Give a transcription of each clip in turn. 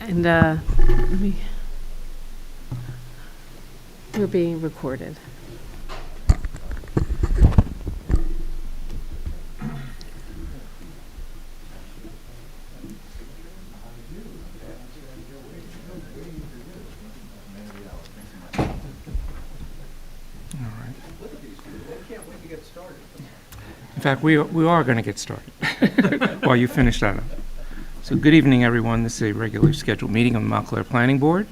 And we're being recorded. In fact, we are going to get started while you finish that up. So good evening, everyone. This is a regularly scheduled meeting of the Montclair Planning Board.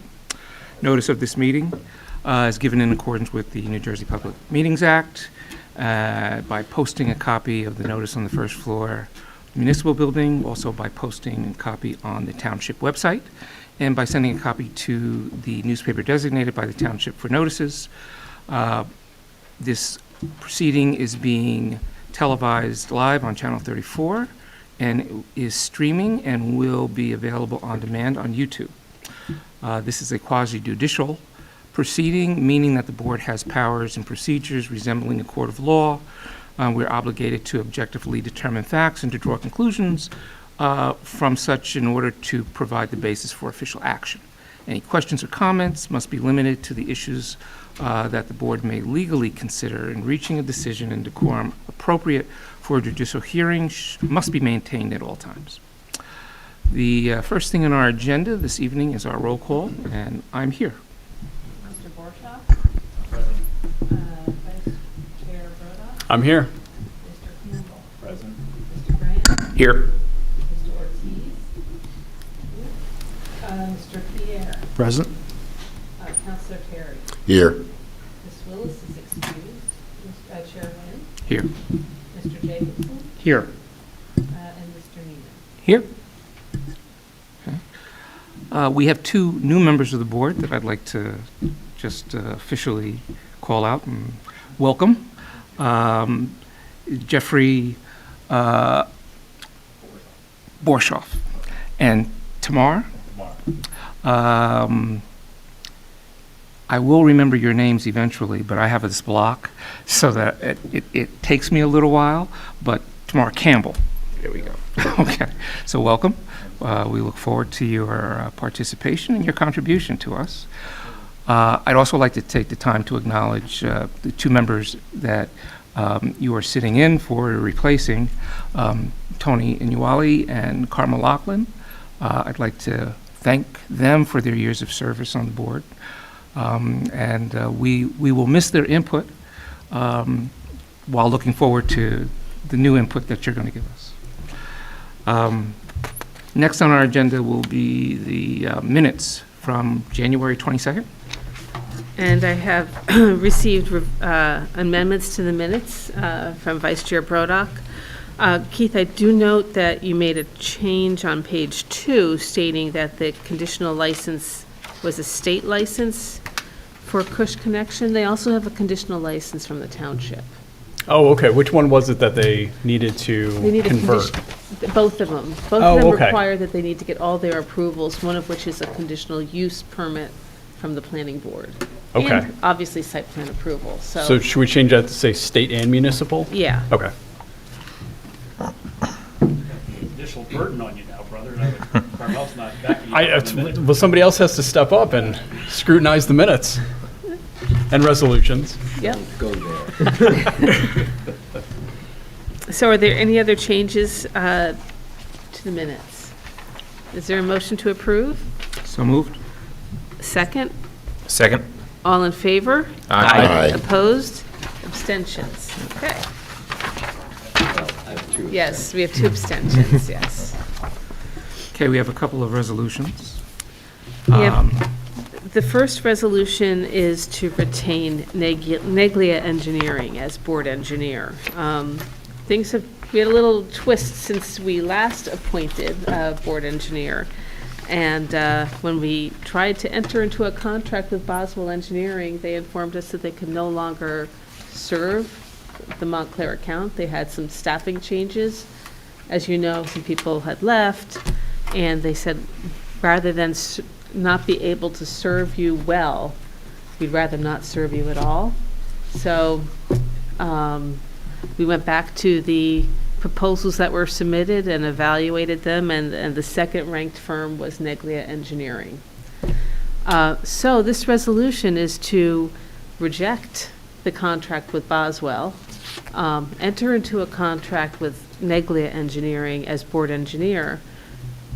Notice of this meeting is given in accordance with the New Jersey Public Meetings Act by posting a copy of the notice on the first floor municipal building, also by posting a copy on the township website, and by sending a copy to the newspaper designated by the township for notices. This proceeding is being televised live on Channel 34 and is streaming and will be available on demand on YouTube. This is a quasi-judicial proceeding, meaning that the board has powers and procedures resembling a court of law. We're obligated to objectively determine facts and to draw conclusions from such in order to provide the basis for official action. Any questions or comments must be limited to the issues that the board may legally consider in reaching a decision, and decorum appropriate for a judicial hearing must be maintained at all times. The first thing on our agenda this evening is our roll call, and I'm here. Mr. Borshof? Vice Chair Rodio? I'm here. Mr. Campbell? Present. Mr. Grant? Here. Mr. Ortiz? Mr. Pierre? Present. Councilor Terry? Here. Ms. Willis is excused. Chair Lynn? Here. Mr. Jacobson? Here. And Mr. Neiman? Here. Okay. We have two new members of the board that I'd like to just officially call out and welcome. Geoffrey Borshof and Thamar. I will remember your names eventually, but I have this block so that it takes me a little while, but Thamar Campbell. There we go. Okay, so welcome. We look forward to your participation and your contribution to us. I'd also like to take the time to acknowledge the two members that you are sitting in for replacing, Tony Ianuale and Carmel Loughman. I'd like to thank them for their years of service on the board. We will miss their input while looking forward to the new input that you're going to give us. Next on our agenda will be the minutes from January 22nd. And I have received amendments to the minutes from Vice Chair Brodock. Keith, I do note that you made a change on page 2 stating that the conditional license was a state license for Kush Connection. They also have a conditional license from the township. Oh, okay. Which one was it that they needed to convert? Both of them. Both of them require that they need to get all their approvals, one of which is a conditional use permit from the planning board. Okay. And obviously site plan approval, So should we change that to say state and municipal? Yeah. Okay. Additional burden on you now, brother. Carmel's not backing you up in the minute. Well, somebody else has to step up and scrutinize the minutes and resolutions. Yep. Go there. So are there any other changes to the minutes? Is there a motion to approve? So moved. Second? Second. All in favor? Aye. Opposed? Abstentions? Okay. Yes, we have 2 abstentions, yes. Okay, we have a couple of resolutions. The first resolution is to retain Neglia Engineering as board engineer. We had a little twist since we last appointed a board engineer. And when we tried to enter into a contract with Boswell Engineering, they informed us that they could no longer serve the Montclair account. They had some staffing changes. As you know, some people had left, and they said, rather than not be able to serve you well, we'd rather not serve you at all. So we went back to the proposals that were submitted and evaluated them, and the second-ranked firm was Neglia Engineering. So this resolution is to reject the contract with Boswell, enter into a contract with Neglia Engineering as board engineer.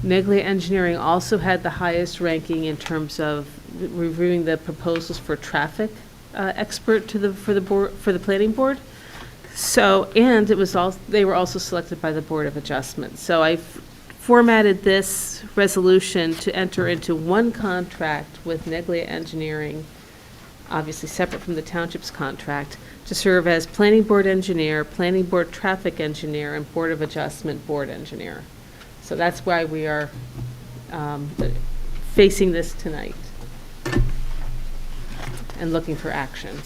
Neglia Engineering also had the highest ranking in terms of reviewing the proposals for traffic expert for the planning board. So, and they were also selected by the Board of Adjustment. So I formatted this resolution to enter into one contract with Neglia Engineering, obviously separate from the township's contract, to serve as planning board engineer, planning board traffic engineer, and Board of Adjustment board engineer. So that's why we are facing this tonight and looking for action.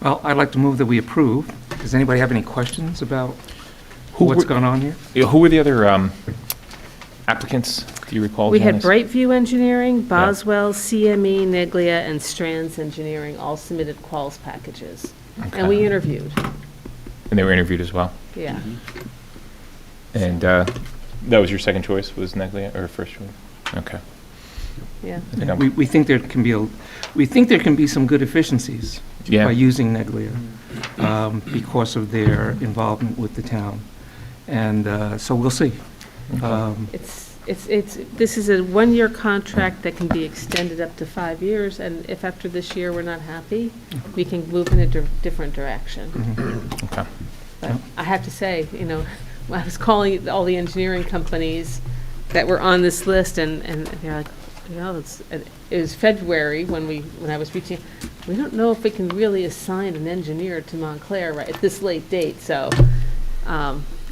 Well, I'd like to move that we approve. Does anybody have any questions about Who what's were- going on here? Yeah, who were the other applicants? Do you recall? We had Janice? Brightview Engineering, Boswell, CME, Neglia, and Strands Engineering all submitted quals packages. And we Okay. interviewed, And they were interviewed as well. yeah. And that was your second choice, was Neglia, or first choice? Okay. Yeah. I think I'm- We think there can be some good efficiencies Yeah. by using Neglia because of their involvement with the town. And so we'll see. This is a one-year contract that can be extended up to 5 years, and if after this year we're not happy, we can move in a different direction. Okay. But I have to say, I was calling all the engineering companies that were on this list, and they're like, it was February when I was reaching, we don't know if we can really assign an engineer to Montclair right at this late date, so,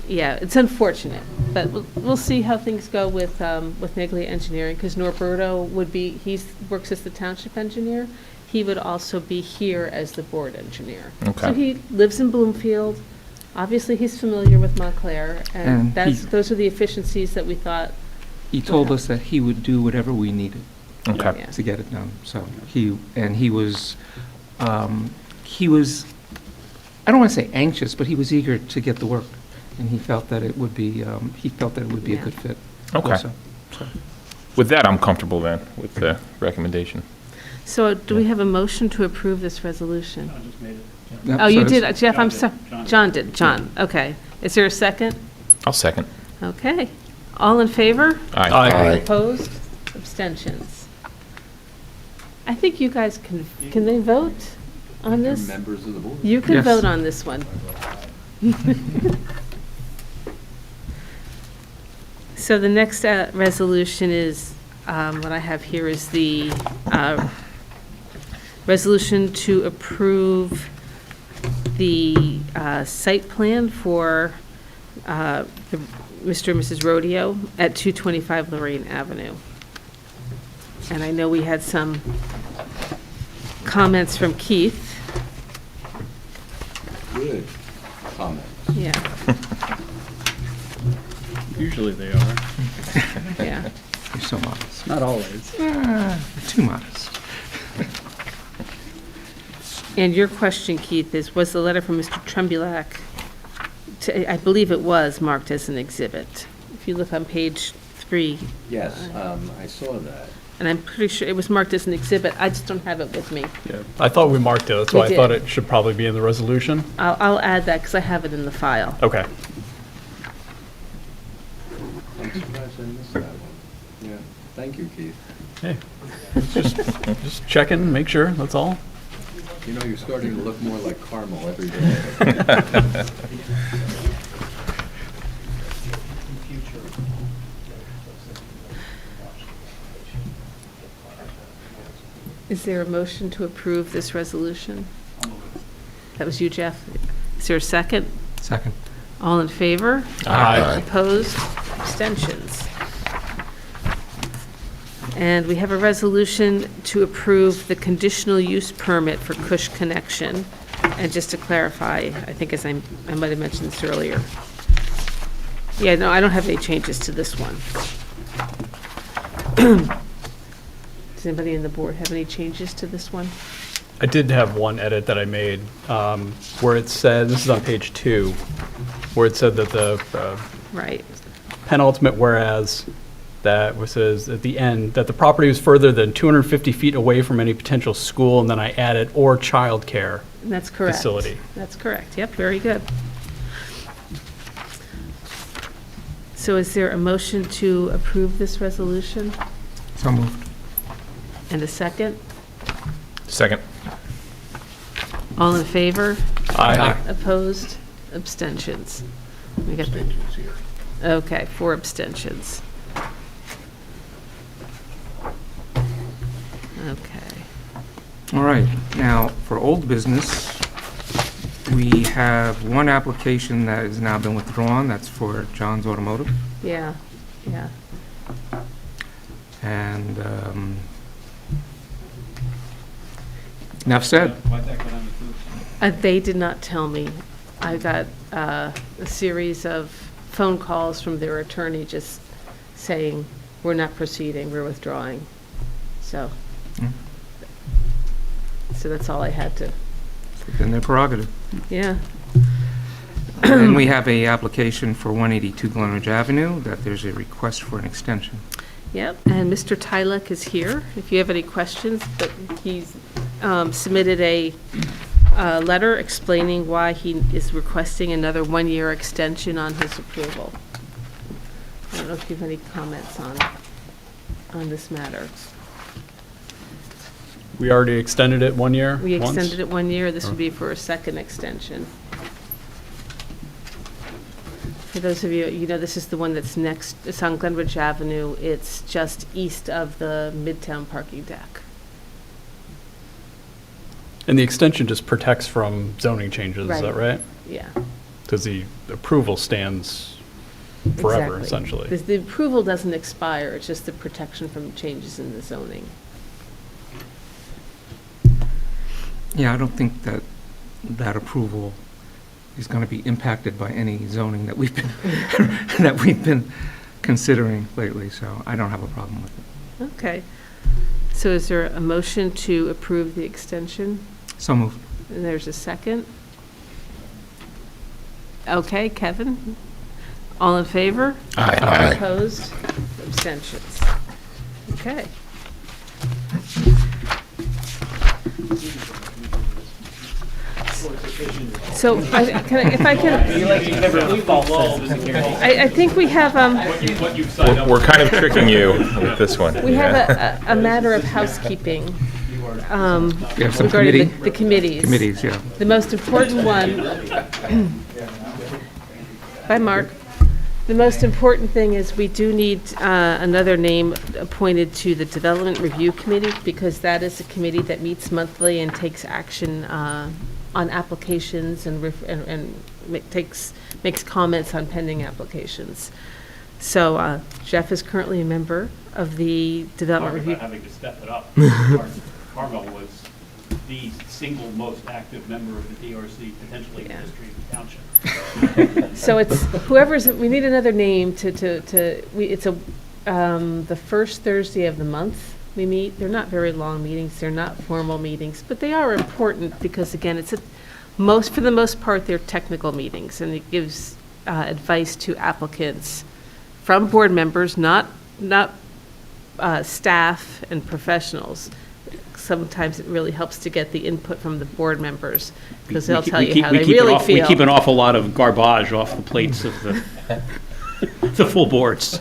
yeah, it's unfortunate, but we'll see how things go with Neglia Engineering, because Norberto he works as the township engineer. He would also be here as the board engineer. Okay. So he lives in Bloomfield. Obviously, he's familiar with Montclair, and those are the efficiencies that we thought. He told us that he would do whatever we needed Okay. Yeah. to get it done. So he was, I don't want to say anxious, but he was eager to get the work. And he felt that it would be, a Yeah. good fit. Okay. also. So, With that, I'm comfortable then with the recommendation. So do we have a motion to approve this resolution? I just made it. yep, Oh, you so it's- did, Jeff, I'm John sorry. did. John did, John, okay. Is there a second? I'll second. Okay. All in favor? Aye. Aye. Opposed? Abstentions? I think you guys can they vote on this? Members of the board. You can Yes. vote on this one. So the next resolution is, what I have here is the resolution to approve the site plan for Mr. and Mrs. Rodio at 225 Lorraine Avenue. And I know we had some comments from Keith. Good comment. Yeah, Usually they are. yeah. You're so modest. Not always. Too modest. And your question, Keith, was the letter from Mr. Trembulac, I believe it was marked as an exhibit. If you look on page 3, Yes, I saw that. and I'm pretty sure it was marked as an exhibit, I just don't have it with me. Yeah, I thought we marked it, that's We why I thought did. it should probably be in the resolution. I'll add that because I have it in the file. Okay. I'm surprised I missed that one. Yeah, thank you, Keith. Hey, just checking, make sure, that's all. You know, you're starting to look more like Carmel every day. Is there a motion to approve this resolution? That was you, Jeff. Is there a second? Second. All in favor? Aye. Opposed? Abstentions? And we have a resolution to approve the conditional use permit for Kush Connection. And just to clarify, I think as I might have mentioned this earlier. Yeah, no, I don't have any changes to this one. Does anybody in the board have any changes to this one? I did have one edit that I made, where it said, this is on page 2, where it said that the Right. penultimate whereas, that says at the end, that the property was further than 250 feet away from any potential school, and then I added, or childcare That's correct. facility. That's correct. Yep, very good. So is there a motion to approve this resolution? So moved. And a second? Second. All in favor? Aye. Opposed? Abstentions? We got the, okay, 4 abstentions. Okay. All right, now, for old business, we have one application that has now been withdrawn. That's for John's Automotive. Yeah, yeah. And enough said. Why'd that go down the tubes? They did not tell me. I got a series of phone calls from their attorney just saying, we're not proceeding, we're withdrawing. So, Mm. so that's all I had to, Within their prerogative. yeah. And we have a application for 182 Glenridge Avenue, that there's a request for an extension. Yep, and Mr. Tylek is here, if you have any questions, but he's submitted a letter explaining why he is requesting another 1-year extension on his approval. I don't know if you have any comments on this matter. We already extended it 1 year? We once? extended it 1 year, this would be for a second extension. For those of you, you know, this is the one that's next, it's on Glenridge Avenue, it's just east of the Midtown parking deck. And the extension just protects from zoning changes, is that Right. right? Yeah. Because the approval stands forever, Exactly. essentially. The approval doesn't expire, it's just the protection from changes in the zoning. Yeah, I don't think that that approval is going to be impacted by any zoning that we've been, that we've been considering lately, so I don't have a problem with it. Okay. So is there a motion to approve the extension? So moved. And there's a second? Okay, Kevin? All in favor? Aye. Opposed? Abstentions? Okay. So, if I can, I think we have, What you've signed up We're kind of tricking you with this one. we have Yeah. a matter of housekeeping We have some regarding committee, the committees. committees, yeah. The most important one, bye, Mark. The most important thing is we do need another name appointed to the Development Review Committee, because that is a committee that meets monthly and takes action on applications and makes comments on pending applications. So Jeff is currently a member of the Development Talk Review. about having to step it up. Carmel was the single most active member of the DRC, potentially in the Yeah. history of the township. So it's whoever's, we need another name it's the first Thursday of the month we meet. They're not very long meetings, they're not formal meetings, but they are important because, again, for the most part, they're technical meetings, and it gives advice to applicants from board members, not staff and professionals. Sometimes it really helps to get the input from the board members, because they'll tell you how they really feel. We keep an awful lot of garbage off the plates of the full boards.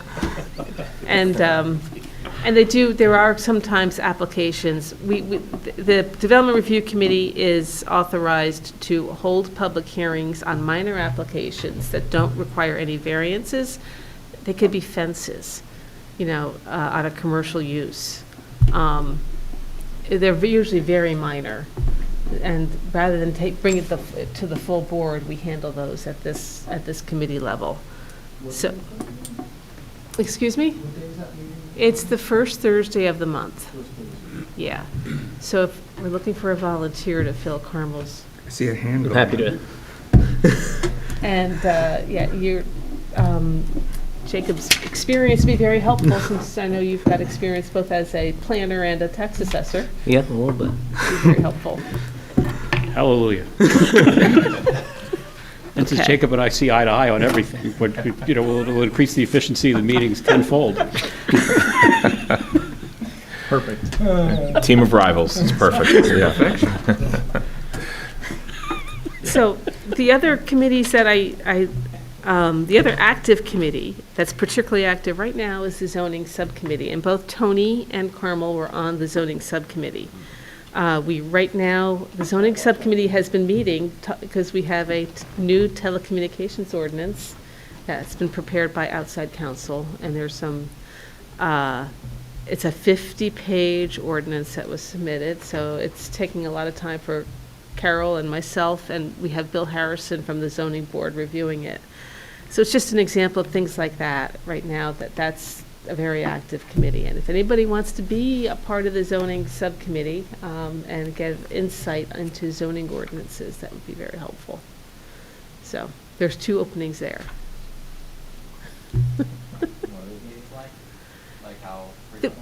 And there are sometimes applications. The Development Review Committee is authorized to hold public hearings on minor applications that don't require any variances. They could be fences, on a commercial use. They're usually very minor. And rather than bring it to the full board, we handle those at this committee level. So, excuse me? It's the first Thursday of the month. Yeah. So if we're looking for a volunteer to fill Carmel's. I see a hand. I'm happy to. And, Jacob's experience would be very helpful, since I know you've got experience both as a planner and a tax assessor. Yeah, a little bit. It'd be very helpful. Hallelujah. And since Okay. Jacob and I see eye to eye on everything, it'll increase the efficiency of the meetings tenfold. Perfect. Team of rivals, it's perfect. So the other committees that the other active committee that's particularly active right now is the zoning subcommittee, and both Tony and Carmel were on the zoning subcommittee. Right now, the zoning subcommittee has been meeting because we have a new telecommunications ordinance that's been prepared by outside counsel, and there's some, it's a 50-page ordinance that was submitted, so it's taking a lot of time for Carol and myself, and we have Bill Harrison from the zoning board reviewing it. So it's just an example of things like that right now, that's a very active committee. And if anybody wants to be a part of the zoning subcommittee and get insight into zoning ordinances, that would be very helpful. So there's 2 openings there.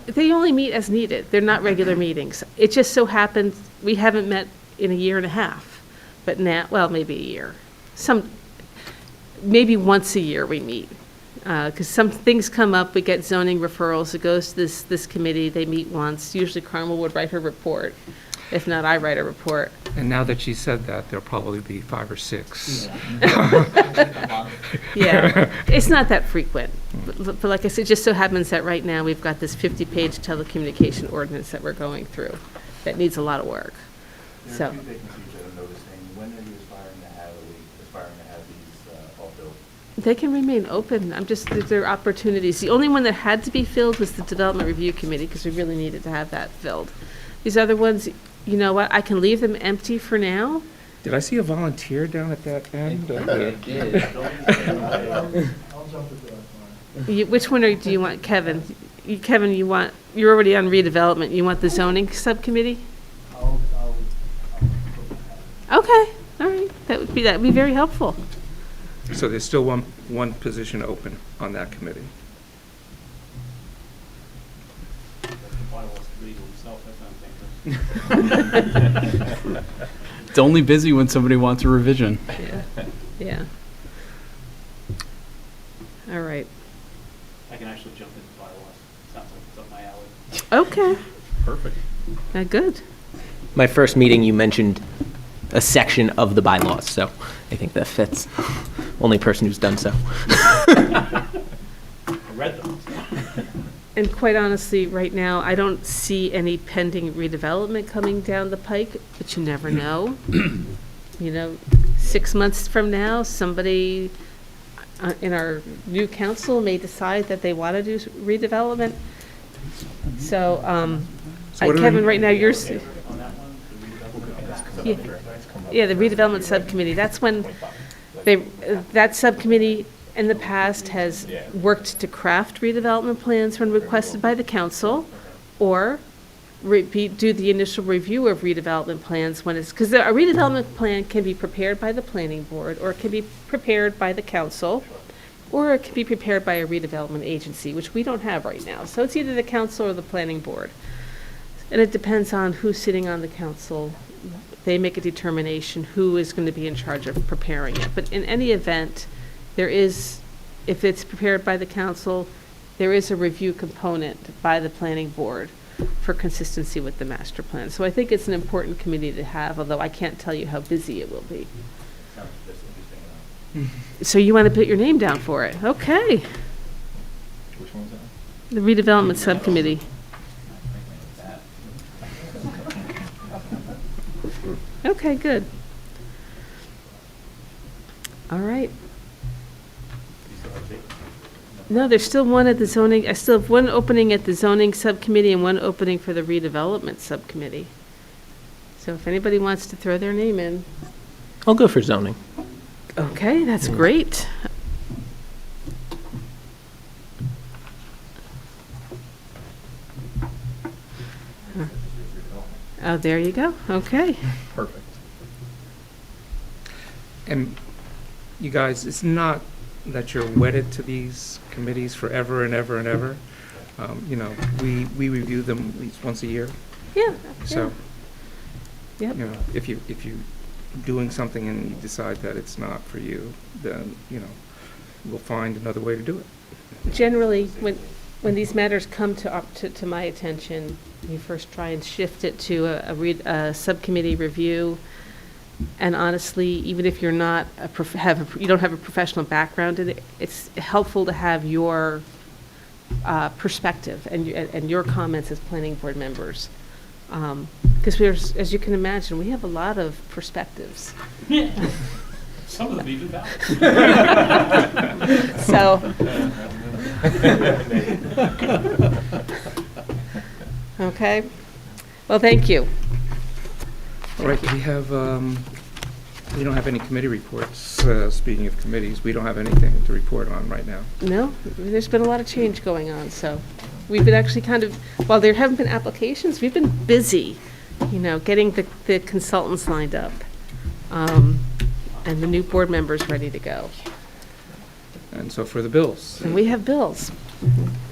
They only meet as needed. They're not regular meetings. It just so happens we haven't met in a year and a half, but now, well, maybe a year. Maybe once a year we meet. Because some things come up, we get zoning referrals, it goes to this committee, they meet once. Usually Carmel would write her report. If not, I write a report. And now that she said that, there'll probably be 5 or 6. Yeah, it's not that frequent. But like I said, it just so happens that right now we've got this 50-page telecommunication ordinance that we're going through that needs a lot of work. There are So, 2 vacancies that I'm noticing. When are you aspiring to have these all filled? they can remain open. There are opportunities. The only one that had to be filled was the Development Review Committee, because we really needed to have that filled. These other ones, you know what, I can leave them empty for now. Did I see a volunteer down at that end? Which one do you want, Kevin? Kevin, you're already on redevelopment. You want the zoning subcommittee? Okay, all right. That'd be very helpful. So there's still one position open on that committee. It's only busy when somebody wants a revision. Yeah. All right. I can actually jump into bylaws. Sounds like it's up my alley. Okay. Perfect. Good. My first meeting, you mentioned a section of the bylaws, so I think that fits. Only person who's done so. I read them. And quite honestly, right now, I don't see any pending redevelopment coming down the pike, but you never know. 6 months from now, somebody in our new council may decide that they want to do redevelopment. So, what are Kevin, the- right now, you're, On that one, the redevelopment. yeah, the redevelopment subcommittee, that's when that subcommittee in the past has worked to craft redevelopment plans when requested by the council, or do the initial review of redevelopment plans when it's, because a redevelopment plan can be prepared by the planning board, or it can be prepared by the council, or it can be prepared by a redevelopment agency, which we don't have right now. So it's either the council or the planning board. And it depends on who's sitting on the council. They make a determination who is going to be in charge of preparing it. But in any event, there is, if it's prepared by the council, there is a review component by the planning board for consistency with the master plan. So I think it's an important committee to have, although I can't tell you how busy it will be. Sounds just interesting. So you want to put your name down for it? Okay. Which one was that? The redevelopment subcommittee. Okay, good. All right. No, there's still one at the zoning, I still have one opening at the zoning subcommittee and one opening for the redevelopment subcommittee. So if anybody wants to throw their name in. I'll go for zoning. Okay, that's great. Oh, there you go. Okay. Perfect. And you guys, it's not that you're wedded to these committees forever and ever and ever. You know, we review them at least once a year. Yeah. So, Yep. you know, if you doing something and you decide that it's not for you, then, you know, we'll find another way to do it. Generally, when these matters come to my attention, you first try and shift it to a subcommittee review. And honestly, even if you're not you don't have a professional background in it, it's helpful to have your perspective and your comments as planning board members. Because as you can imagine, we have a lot of perspectives. Some of them even valid. So. Okay. Well, thank you. All right, we don't have any committee reports. Speaking of committees, we don't have anything to report on right now. No, there's been a lot of change going on, so we've been actually while there haven't been applications, we've been busy, you know, getting the consultants lined up, and the new board members ready to go. And so for the bills. And we have bills.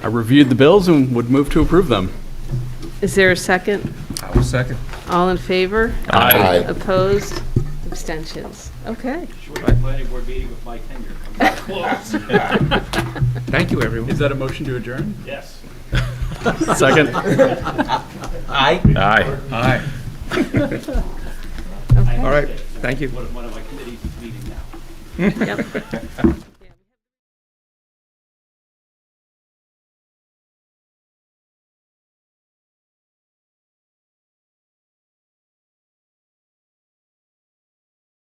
I reviewed the bills and would move to approve them. Is there a second? I will second. All in favor? Aye. Opposed? Abstentions? Okay. Short planning board meeting with my tenure. I'm not close. Thank you, everyone. Is that a motion to adjourn? Yes. Second. Aye. Aye. Aye. Okay. All right, thank you. One of my committees is meeting now. Yep.